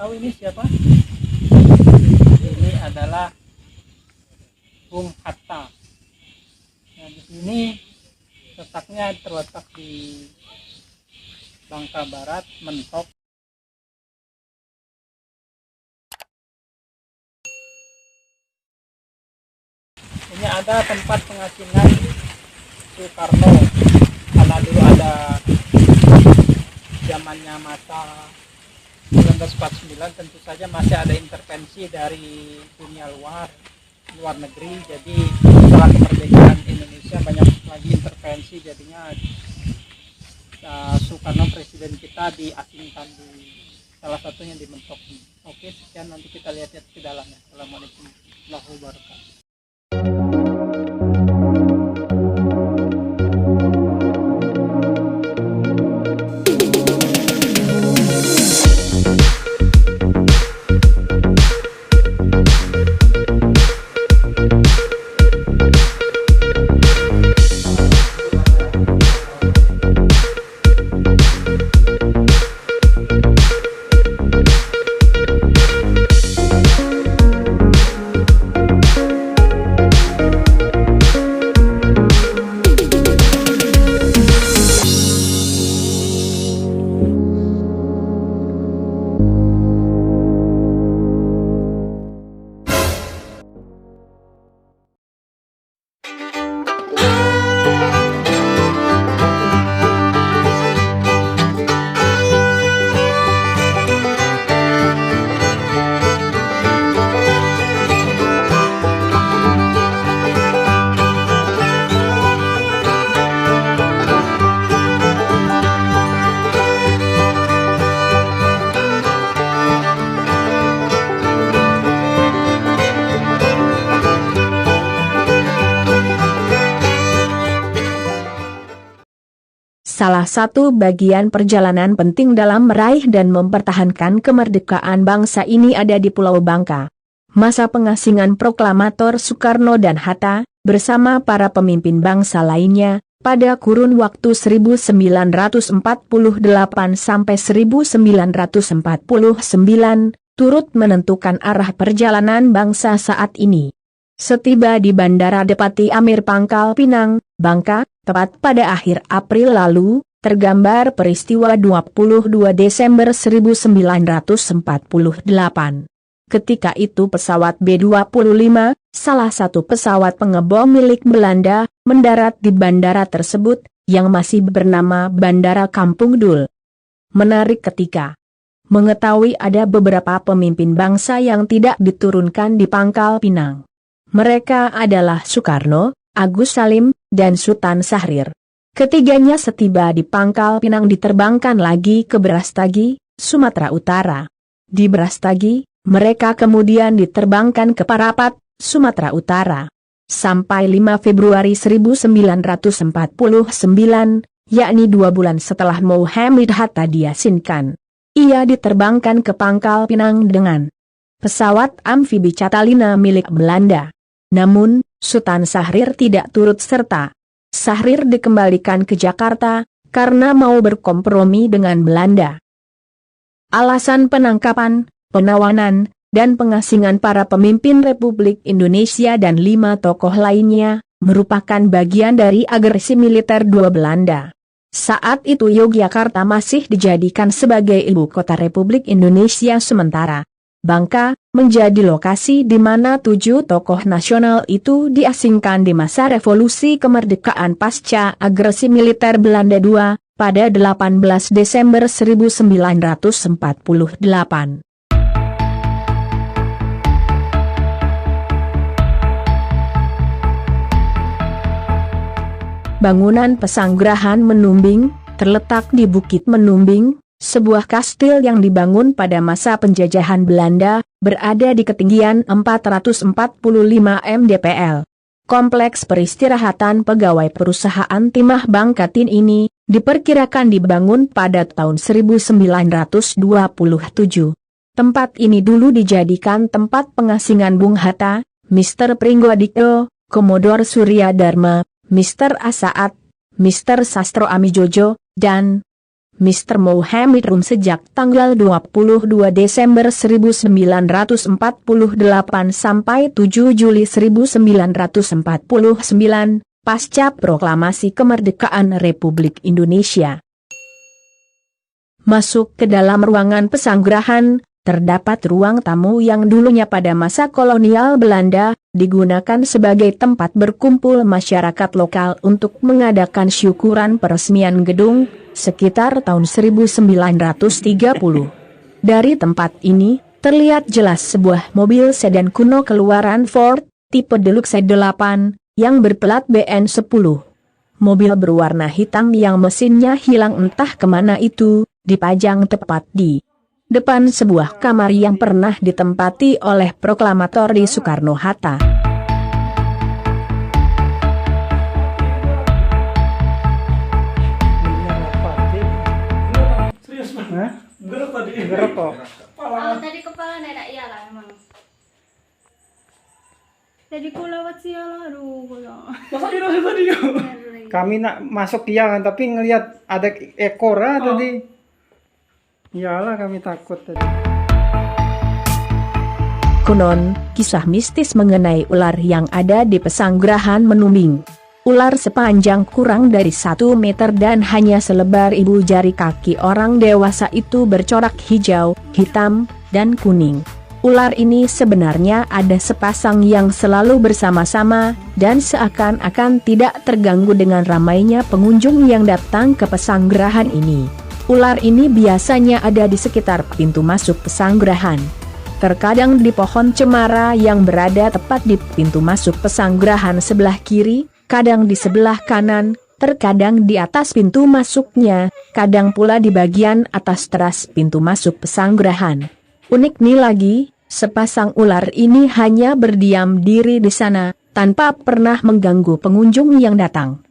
tahu ini siapa? Ini adalah Bung Hatta. Nah, di sini letaknya terletak di Bangka Barat, Mentok. Ini ada tempat pengasingan Soekarno. Karena dulu ada zamannya masa 1949, tentu saja masih ada intervensi dari dunia luar negeri. Jadi setelah kemerdekaan Indonesia banyak lagi intervensi, jadinya Soekarno presiden kita diasingkan di salah satunya di Mentok. Oke, sekian, nanti kita lihat ke dalamnya. Assalamualaikum warahmatullahi wabarakatuh. Salah satu bagian perjalanan penting dalam meraih dan mempertahankan kemerdekaan bangsa ini ada di Pulau Bangka. Masa pengasingan proklamator Soekarno dan Hatta, bersama para pemimpin bangsa lainnya, pada kurun waktu 1948 sampai 1949, turut menentukan arah perjalanan bangsa saat ini. Setiba di Bandara Depati Amir Pangkal Pinang, Bangka, tepat pada akhir April lalu, tergambar peristiwa 22 Desember 1948. Ketika itu pesawat B-25, salah satu pesawat pengebom milik Belanda, mendarat di bandara tersebut, yang masih bernama Bandara Kampung Dul. Menarik ketika mengetahui ada beberapa pemimpin bangsa yang tidak diturunkan di Pangkal Pinang. Mereka adalah Soekarno, Agus Salim, dan Sultan Syahrir. Ketiganya setiba di Pangkal Pinang diterbangkan lagi ke Brastagi, Sumatera Utara. Di Brastagi, mereka kemudian diterbangkan ke Parapat, Sumatera Utara. Sampai 5 Februari 1949, yakni 2 bulan setelah Mohammed Hatta diasingkan, ia diterbangkan ke Pangkal Pinang dengan pesawat amfibi Catalina milik Belanda. Namun, Sultan Syahrir tidak turut serta. Syahrir dikembalikan ke Jakarta, karena mau berkompromi dengan Belanda. Alasan penangkapan, penawanan, dan pengasingan para pemimpin Republik Indonesia dan 5 tokoh lainnya, merupakan bagian dari agresi militer dua Belanda. Saat itu Yogyakarta masih dijadikan sebagai ibu kota Republik Indonesia sementara Bangka menjadi lokasi di mana 7 tokoh nasional itu diasingkan di masa revolusi kemerdekaan pasca agresi militer Belanda II, pada 18 Desember 1948. Bangunan Pesanggerahan Menumbing, terletak di Bukit Menumbing, sebuah kastil yang dibangun pada masa penjajahan Belanda, berada di ketinggian 445 mdpl. Kompleks peristirahatan pegawai perusahaan timah Bangkatin ini, diperkirakan dibangun pada tahun 1927. Tempat ini dulu dijadikan tempat pengasingan Bung Hatta, Mr. Pringgodikdo, Komodor Surya Dharma, Mr. Asaat, Mr. Sastro Amijojo, dan Mr. Mohammed Rum sejak tanggal 22 Desember 1948 sampai 7 Juli 1949, pasca proklamasi kemerdekaan Republik Indonesia. Masuk ke dalam ruangan pesanggerahan, terdapat ruang tamu yang dulunya pada masa kolonial Belanda, digunakan sebagai tempat berkumpul masyarakat lokal untuk mengadakan syukuran peresmian gedung, sekitar tahun 1930. Dari tempat ini, terlihat jelas sebuah mobil sedan kuno keluaran Ford, tipe Deluxe 8, yang berplat BN10. Mobil berwarna hitam yang mesinnya hilang entah kemana itu, dipajang tepat di depan sebuah kamar yang pernah ditempati oleh proklamator di Soekarno-Hatta. Serius Bang? Hah? Gerep tadi. Gerep kok. Oh, tadi kepala nenek iya lah emang. Tadi ku lewat sial, aduh kulo. Masa kira sih tadi yuk? Kami nak masuk dia kan, tapi ngelihat ada ekor tadi. Iyalah kami takut tadi. Konon, kisah mistis mengenai ular yang ada di pesanggerahan menuming. Ular sepanjang kurang dari 1 meter dan hanya selebar ibu jari kaki orang dewasa itu bercorak hijau, hitam, dan kuning. Ular ini sebenarnya ada sepasang yang selalu bersama-sama, dan seakan-akan tidak terganggu dengan ramainya pengunjung yang datang ke pesanggerahan ini. Ular ini biasanya ada di sekitar pintu masuk pesanggerahan. Terkadang di pohon cemara yang berada tepat di pintu masuk pesanggerahan sebelah kiri, kadang di sebelah kanan, terkadang di atas pintu masuknya, kadang pula di bagian atas teras pintu masuk pesanggerahan. Unik nih lagi, sepasang ular ini hanya berdiam diri di sana, tanpa pernah mengganggu pengunjung yang datang.